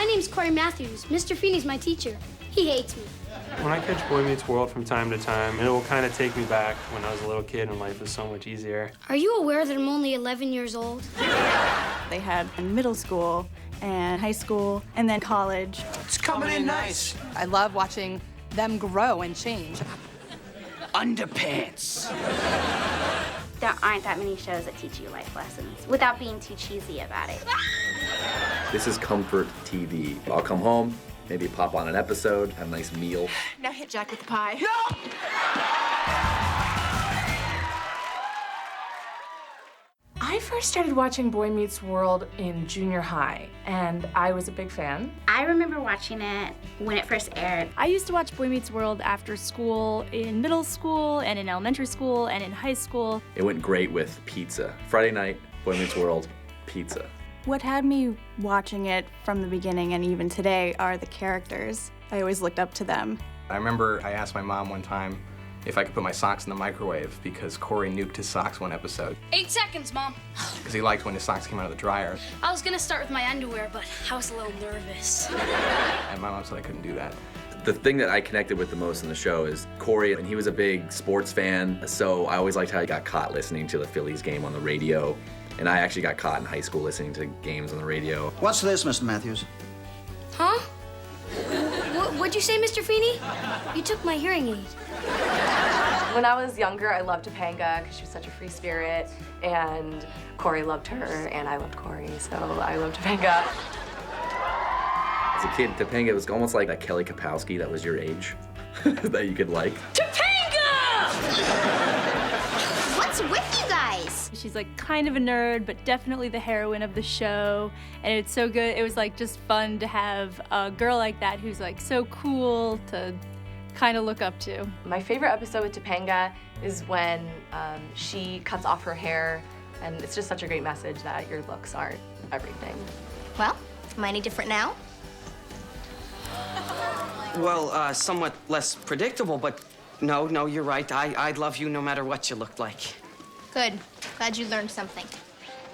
name's Cory Matthews. Mr. Feeny's my teacher. He hates me. When I catch Boy Meets World from time to time, it will kind of take me back when I was a little kid and life was so much easier. Are you aware that I'm only 11 years old? They had middle school and high school and then college. It's coming in nice. I love watching them grow and change. Underpants. There aren't that many shows that teach you life lessons without being too cheesy about it. This is comfort TV. I'll come home, maybe pop on an episode, have a nice meal. Now hit Jack with the pie. No! I first started watching Boy Meets World in junior high, and I was a big fan. I remember watching it when it first aired. I used to watch Boy Meets World after school, in middle school, and in elementary school, and in high school. It went great with pizza. Friday night, Boy Meets World, pizza. What had me watching it from the beginning and even today are the characters. I always looked up to them. I remember I asked my mom one time if I could put my socks in the microwave because Cory nuked his socks one episode. 8 seconds, Mom. Because he liked when his socks came out of the dryer. I was gonna start with my underwear, but I was a little nervous. And my mom said I couldn't do that. The thing that I connected with the most in the show is Cory, and he was a big sports fan, so I always liked how he got caught listening to the Phillies game on the radio. And I actually got caught in high school listening to games on the radio. What's this, Mr. Matthews? Huh? What'd you say, Mr. Feeny? You took my hearing aid. When I was younger, I loved Topanga because she was such a free spirit, and Cory loved her, and I loved Cory, so I loved Topanga. As a kid, Topanga was almost like a Kelly Kapowski that was your age, that you could like. Topanga! What's with you guys? She's like kind of a nerd, but definitely the heroine of the show. And it's so good. It was like just fun to have a girl like that who's like so cool to kind of look up to. My favorite episode with Topanga is when she cuts off her hair, and it's just such a great message that your looks aren't everything. Well, am I any different now? Well, somewhat less predictable, but no, you're right. I'd love you no matter what you looked like. Good. Glad you learned something.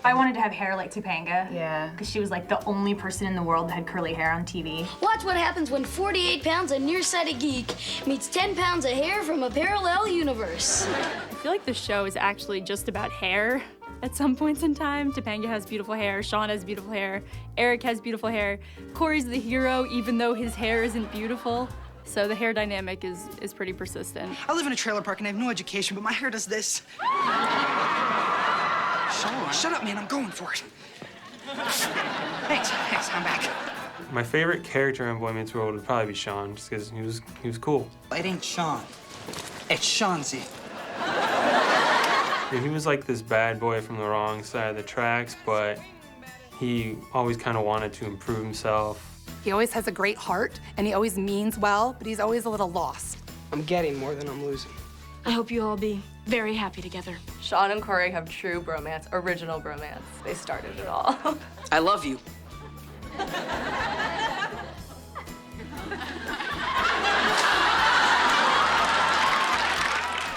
I wanted to have hair like Topanga. Yeah. Because she was like the only person in the world that had curly hair on TV. Watch what happens when 48 pounds of nearsighted geek meets 10 pounds of hair from a parallel universe. I feel like the show is actually just about hair at some points in time. Topanga has beautiful hair, Shawn has beautiful hair, Eric has beautiful hair. Cory's the hero even though his hair isn't beautiful. So the hair dynamic is pretty persistent. I live in a trailer park and I have no education, but my hair does this. Shawn, shut up, man. I'm going for it. Thanks, I'm back. My favorite character in Boy Meets World would probably be Shawn, just because he was cool. It ain't Shawn. It's Shawnzy. Yeah, he was like this bad boy from the wrong side of the tracks, but he always kind of wanted to improve himself. He always has a great heart, and he always means well, but he's always a little lost. I'm getting more than I'm losing. I hope you all be very happy together. Shawn and Cory have true bromance, original bromance. They started it all. I love you.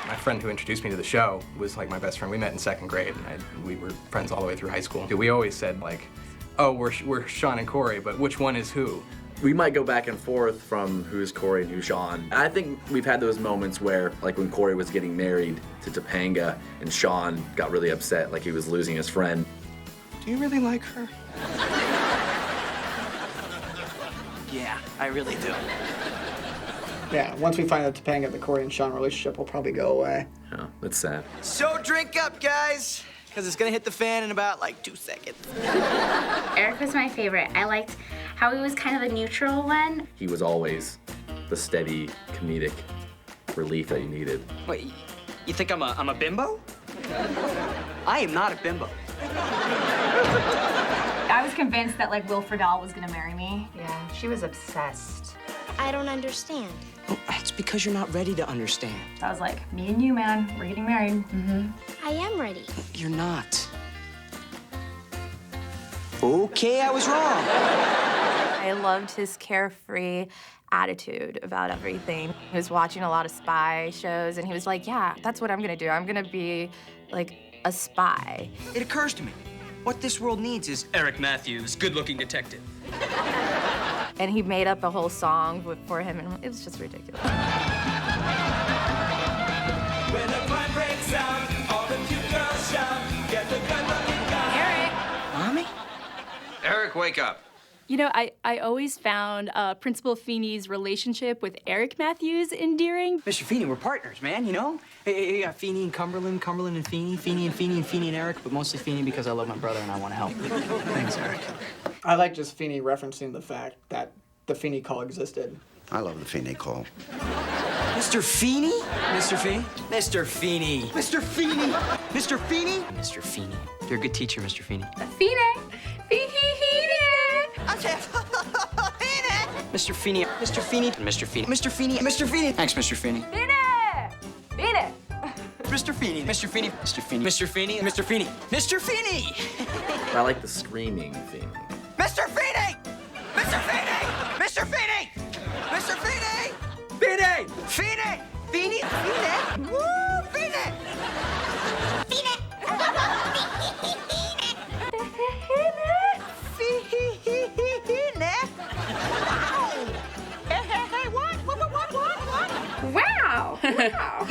My friend who introduced me to the show was like my best friend. We met in 2nd grade, and we were friends all the way through high school. We always said like, oh, we're Shawn and Cory, but which one is who? We might go back and forth from who's Cory and who's Shawn. I think we've had those moments where, like when Cory was getting married to Topanga and Shawn got really upset, like he was losing his friend. Do you really like her? Yeah, I really do. Yeah, once we find out Topanga, the Cory and Shawn relationship will probably go away. Oh, that's sad. So drink up, guys, because it's gonna hit the fan in about like 2 seconds. Eric was my favorite. I liked how he was kind of a neutral one. He was always the steady, comedic relief that you needed. Wait, you think I'm a bimbo? I am not a bimbo. I was convinced that like Wilfred Dahl was gonna marry me. Yeah, she was obsessed. I don't understand. Oh, it's because you're not ready to understand. So I was like, me and you, man, we're getting married. I am ready. You're not. Okay, I was wrong. I loved his carefree attitude about everything. He was watching a lot of spy shows, and he was like, yeah, that's what I'm gonna do. I'm gonna be like a spy. It occurs to me, what this world needs is Eric Matthews, good-looking detective. And he made up a whole song for him, and it was just ridiculous. When the crime breaks out, all the cute girls shout, get the gun running down. Eric! Mommy? Eric, wake up. You know, I always found Principal Feeny's relationship with Eric Matthews endearing. Mr. Feeny, we're partners, man, you know? Hey, got Feeny and Cumberland, Cumberland and Feeny, Feeny and Feeny and Feeny and Eric, but mostly Feeny because I love my brother and I want to help. Thanks, Eric. I like just Feeny referencing the fact that the Feeny call existed. I love the Feeny call. Mr. Feeny? Mr. Feeny? Mr. Feeny. Mr. Feeny. Mr. Feeny? Mr. Feeny. You're a good teacher, Mr. Feeny. Feeny. Feeny. Mr. Feeny. Mr. Feeny. Mr. Feeny. Mr. Feeny. Mr. Feeny. Thanks, Mr. Feeny. Feeny. Feeny. Mr. Feeny. Mr. Feeny. Mr. Feeny. Mr. Feeny. Mr. Feeny. Mr. Feeny. I like the screaming theme. Mr. Feeny! Mr. Feeny! Mr. Feeny! Mr. Feeny! Feeny! Feeny! Feeny! Feeny! Woo! Feeny! Feeny! Wow! Wow!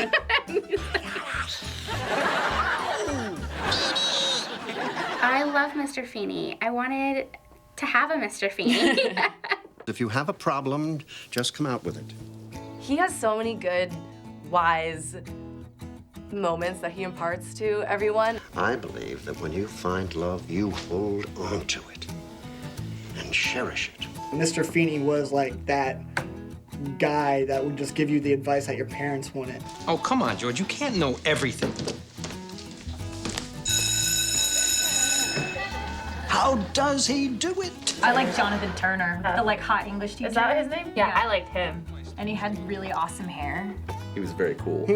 I love Mr. Feeny. I wanted to have a Mr. Feeny. If you have a problem, just come out with it. He has so many good, wise moments that he imparts to everyone. I believe that when you find love, you hold on to it and cherish it. Mr. Feeny was like that guy that would just give you the advice that your parents wanted. Oh, come on, George. You can't know everything. How does he do it? I like Jonathan Turner, the like hot English teacher. Is that his name? Yeah, I liked him. And he had really awesome hair. He was very cool. He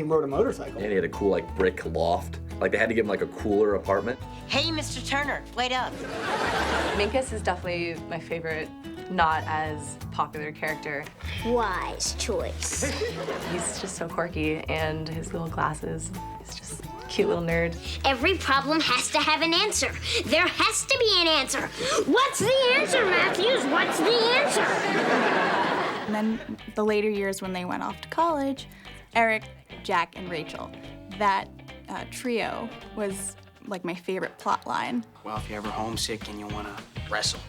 rode a motorcycle. And he had a cool like brick loft. Like they had to give him like a cooler apartment. Hey, Mr. Turner, wait up. Minkus is definitely my favorite, not as popular character. Wise choice. He's just so quirky, and his little glasses. He's just a cute little nerd. Every problem has to have an answer. There has to be an answer. What's the answer, Matthews? What's the answer? And then the later years when they went off to college, Eric, Jack, and Rachel. That trio was like my favorite plot line. Well, if you're ever homesick and you want to wrestle.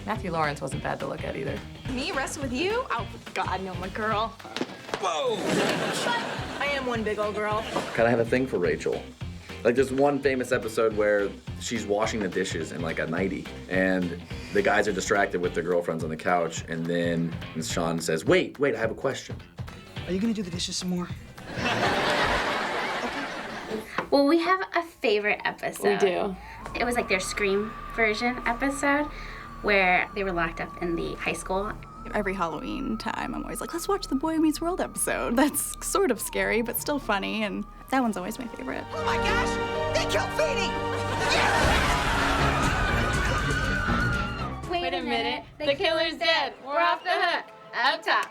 Matthew Lawrence wasn't bad to look at either. Me wrestle with you? Oh, God, no, my girl. Whoa! I am one big old girl. Kind of have a thing for Rachel. Like there's one famous episode where she's washing the dishes in like a nightie, and the guys are distracted with their girlfriends on the couch, and then Shawn says, wait, I have a question. Are you gonna do the dishes some more? Well, we have a favorite episode. We do. It was like their Scream version episode where they were locked up in the high school. Every Halloween time, I'm always like, let's watch the Boy Meets World episode. That's sort of scary, but still funny, and that one's always my favorite. Oh my gosh! They killed Feeny! Wait a minute. The killer's dead. We're off the hook. Up top.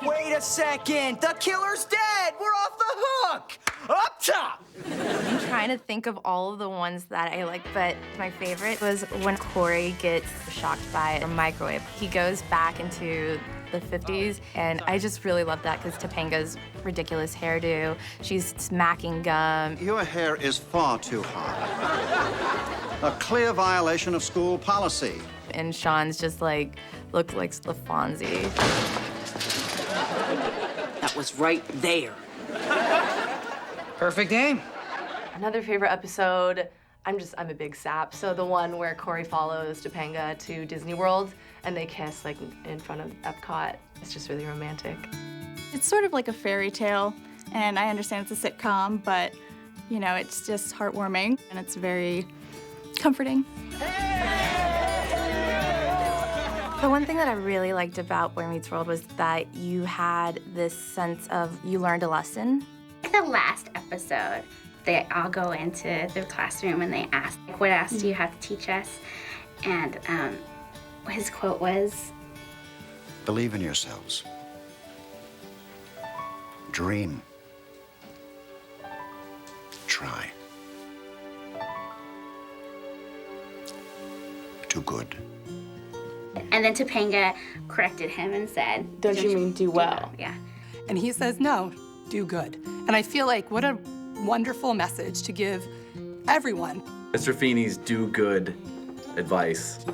Wait a second. The killer's dead. We're off the hook. Up top. I'm trying to think of all of the ones that I like, but my favorite was when Cory gets shocked by a microwave. He goes back into the 50s, and I just really love that because Topanga's ridiculous hairdo. She's smacking gum. Your hair is far too high. A clear violation of school policy. And Shawn's just like, looked like the Fonzie. That was right there. Perfect aim. Another favorite episode, I'm a big sap. So the one where Cory follows Topanga to Disney World and they kiss like in front of Epcot. It's just really romantic. It's sort of like a fairy tale, and I understand it's a sitcom, but you know, it's just heartwarming and it's very comforting. The one thing that I really liked about Boy Meets World was that you had this sense of you learned a lesson. The last episode, they all go into the classroom and they ask, what else do you have to teach us? And his quote was, Believe in yourselves. Dream. Try. Do good. And then Topanga corrected him and said, Don't you mean do well? Yeah. And he says, no, do good. And I feel like what a wonderful message to give everyone. Mr. Feeny's do good advice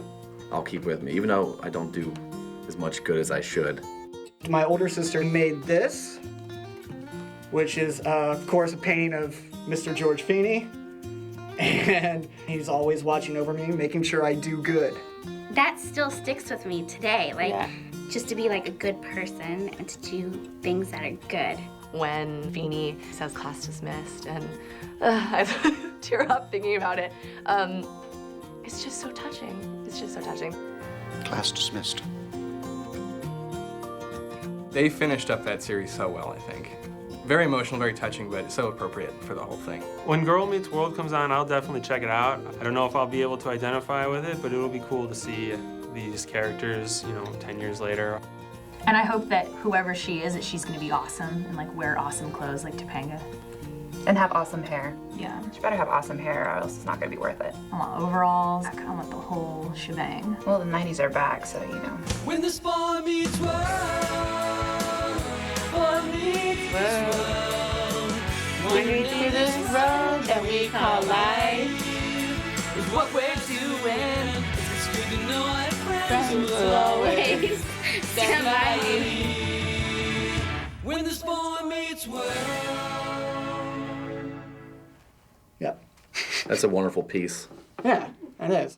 I'll keep with me, even though I don't do as much good as I should. My older sister made this, which is, of course, a painting of Mr. George Feeny. And he's always watching over me, making sure I do good. That still sticks with me today. Like, just to be like a good person and to do things that are good. When Feeny says class dismissed, and I tear up thinking about it. It's just so touching. It's just so touching. Class dismissed. They finished up that series so well, I think. Very emotional, very touching, but so appropriate for the whole thing. When Girl Meets World comes on, I'll definitely check it out. I don't know if I'll be able to identify with it, but it'll be cool to see these characters, 10 years later. And I hope that whoever she is, that she's gonna be awesome and like wear awesome clothes like Topanga. And have awesome hair. Yeah. She better have awesome hair or else it's not gonna be worth it. I want overalls, I want the whole shebang. Well, the 90s are back, so you know. When this boy meets world, boy meets world. Wandering through this road that we call life. Is what we're doing. It's good to know our Friends will always stand by you. When this boy meets world. Yep. That's a wonderful piece. Yeah, it is.